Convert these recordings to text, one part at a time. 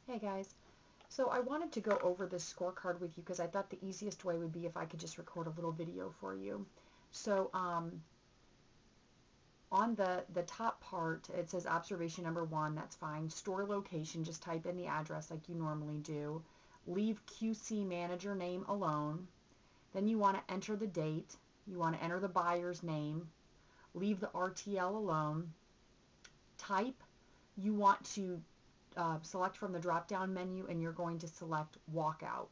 Hey guys, so I wanted to go over this scorecard with you because I thought the easiest way would be if I could just record a little video for you. So on the top part, it says observation number 1, that's fine. Store location, just type in the address like you normally do. Leave QC manager name alone. Then you want to enter the date. You want to enter the buyer's name. Leave the RTL alone. Type, you want to select from the drop-down menu, and you're going to select walkout.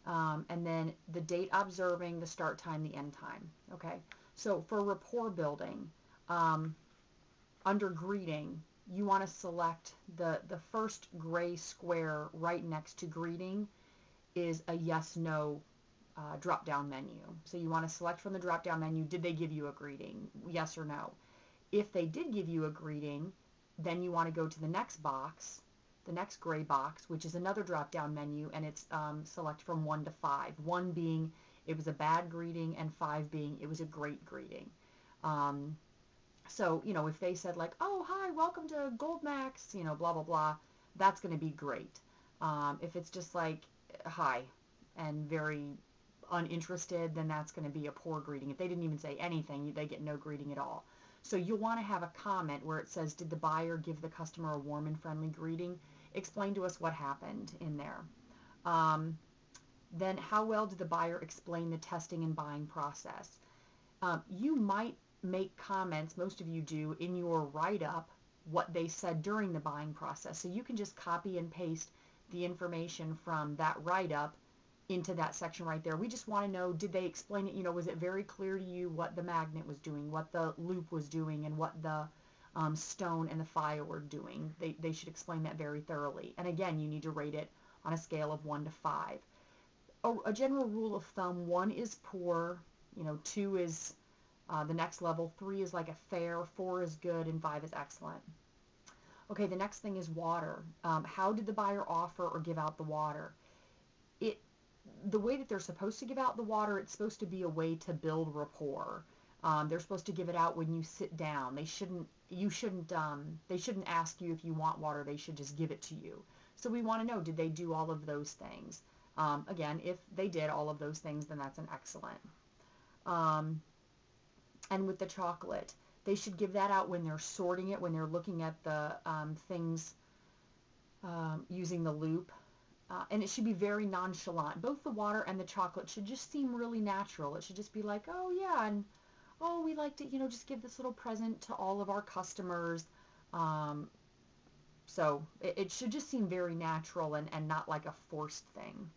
And then the date observing, the start time, the end time. Okay, so for rapport building, under greeting, you want to select the first gray square right next to greeting is a yes/no drop-down menu. So you want to select from the drop-down menu, did they give you a greeting, yes or no. If they did give you a greeting, then you want to go to the next box, the next gray box, which is another drop-down menu, and it's select from 1 to 5. 1 being it was a bad greeting, and 5 being it was a great greeting. So, if they said like, oh, hi, welcome to Goldmax, blah, blah, blah, that's going to be great. If it's just like, hi, and very uninterested, then that's going to be a poor greeting. If they didn't even say anything, they get no greeting at all. So you'll want to have a comment where it says, did the buyer give the customer a warm and friendly greeting? Explain to us what happened in there. Then how well did the buyer explain the testing and buying process? You might make comments, most of you do, in your write-up what they said during the buying process. So you can just copy and paste the information from that write-up into that section right there. We just want to know, did they explain it? Was it very clear to you what the magnet was doing, what the loop was doing, and what the stone and the file were doing? They should explain that very thoroughly. And again, you need to rate it on a scale of 1 to 5. A general rule of thumb, 1 is poor, 2 is the next level, 3 is like a fair, 4 is good, and 5 is excellent. Okay, the next thing is water. How did the buyer offer or give out the water? The way that they're supposed to give out the water, it's supposed to be a way to build rapport. They're supposed to give it out when you sit down. They shouldn't ask you if you want water. They should just give it to you. So we want to know, did they do all of those things? Again, if they did all of those things, then that's an excellent. And with the chocolate, they should give that out when they're sorting it, when they're looking at the things using the loop. And it should be very nonchalant. Both the water and the chocolate should just seem really natural. It should just be like, oh yeah, and oh, we like to, just give this little present to all of our customers. So it should just seem very natural and not like a forced thing.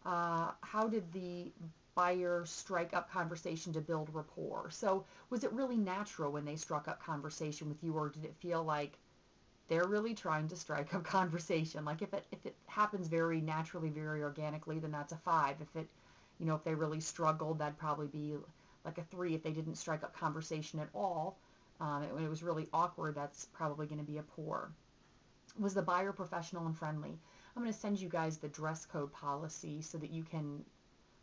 How did the buyer strike up conversation to build rapport? So was it really natural when they struck up conversation with you, or did it feel like they're really trying to strike up conversation? Like if it happens very naturally, very organically, then that's a 5. If they really struggled, that'd probably be like a 3. If they didn't strike up conversation at all, it was really awkward, that's probably going to be a poor. Was the buyer professional and friendly? I'm going to send you guys the dress code policy so that you can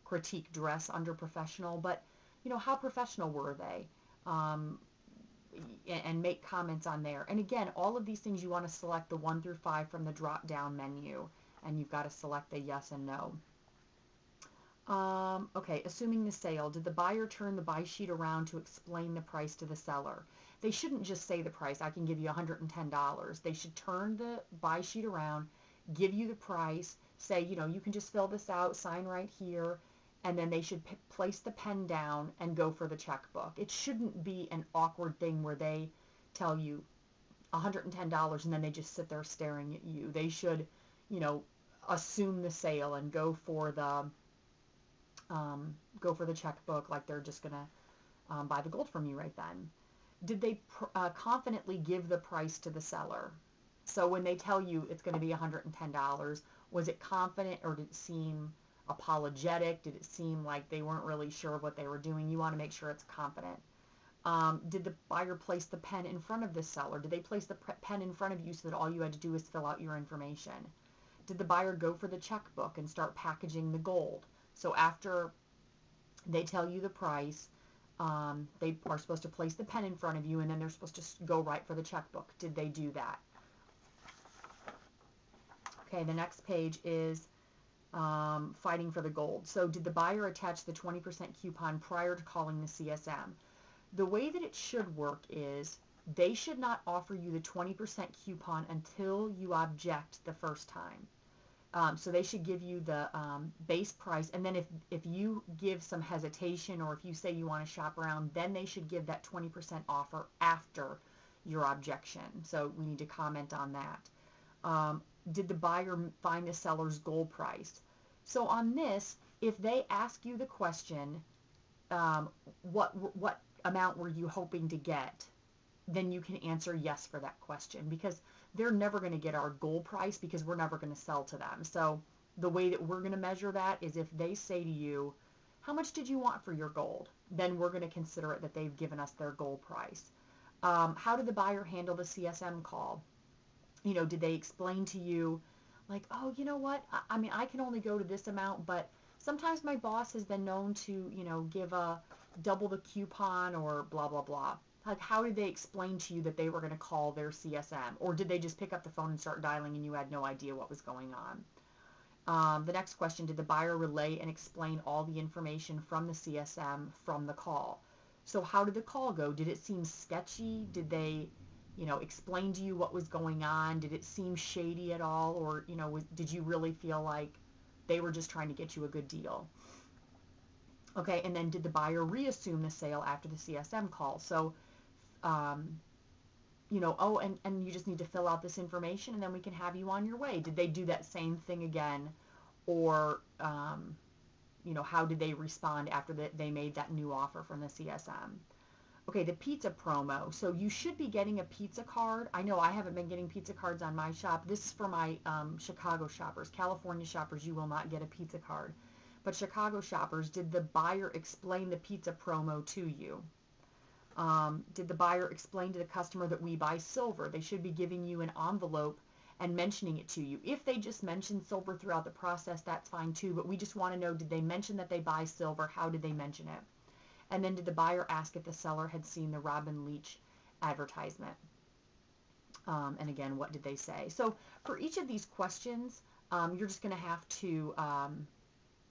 critique dress under professional, but how professional were they? And make comments on there. And again, all of these things you want to select the 1 through 5 from the drop down menu, and you've got to select the yes and no. Okay, assuming the sale, did the buyer turn the buy sheet around to explain the price to the seller? They shouldn't just say the price, I can give you $110. They should turn the buy sheet around, give you the price, say, you can just fill this out, sign right here, and then they should place the pen down and go for the checkbook. It shouldn't be an awkward thing where they tell you $110 and then they just sit there staring at you. They should, assume the sale and go for the checkbook like they're just gonna buy the gold from you right then. Did they confidently give the price to the seller? So when they tell you it's going to be $110, was it confident, or did it seem apologetic? Did it seem like they weren't really sure what they were doing? You want to make sure it's confident. Did the buyer place the pen in front of the seller? Did they place the pen in front of you so that all you had to do was fill out your information? Did the buyer go for the checkbook and start packaging the gold? So after they tell you the price, they are supposed to place the pen in front of you, and then they're supposed to go right for the checkbook. Did they do that? Okay, the next page is fighting for the gold. So did the buyer attach the 20% coupon prior to calling the CSM? The way that it should work is they should not offer you the 20% coupon until you object the first time. So they should give you the base price, and then if you give some hesitation or if you say you want to shop around, then they should give that 20% offer after your objection. So we need to comment on that. Did the buyer find the seller's goal price? So on this, if they ask you the question, what amount were you hoping to get, then you can answer yes for that question, because they're never going to get our goal price because we're never going to sell to them. So the way that we're going to measure that is if they say to you, how much did you want for your gold? Then we're going to consider it that they've given us their goal price. How did the buyer handle the CSM call? You know, did they explain to you like, oh, you know what? I mean, I can only go to this amount, but sometimes my boss has been known to, you know, give a double the coupon or blah, blah, blah. Like, how did they explain to you that they were going to call their CSM? Or did they just pick up the phone and start dialing and you had no idea what was going on? The next question, did the buyer relay and explain all the information from the CSM from the call? So how did the call go? Did it seem sketchy? Did they, you know, explain to you what was going on? Did it seem shady at all? Or, you know, did you really feel like they were just trying to get you a good deal? Okay, and then did the buyer reassume the sale after the CSM call? So you know, oh, and you just need to fill out this information and then we can have you on your way. Did they do that same thing again? Or, you know, how did they respond after they made that new offer from the CSM? Okay, the pizza promo. So you should be getting a pizza card. I know I haven't been getting pizza cards on my shop. This is for my Chicago shoppers. California shoppers, you will not get a pizza card. But Chicago shoppers, did the buyer explain the pizza promo to you? Did the buyer explain to the customer that we buy silver? They should be giving you an envelope and mentioning it to you. If they just mention silver throughout the process, that's fine too, but we just want to know, did they mention that they buy silver? How did they mention it? And then did the buyer ask if the seller had seen the Robin Leach advertisement? And again, what did they say? So for each of these questions, you're just going to have to,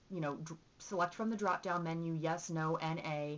you know, select from the drop-down menu, yes, no, NA,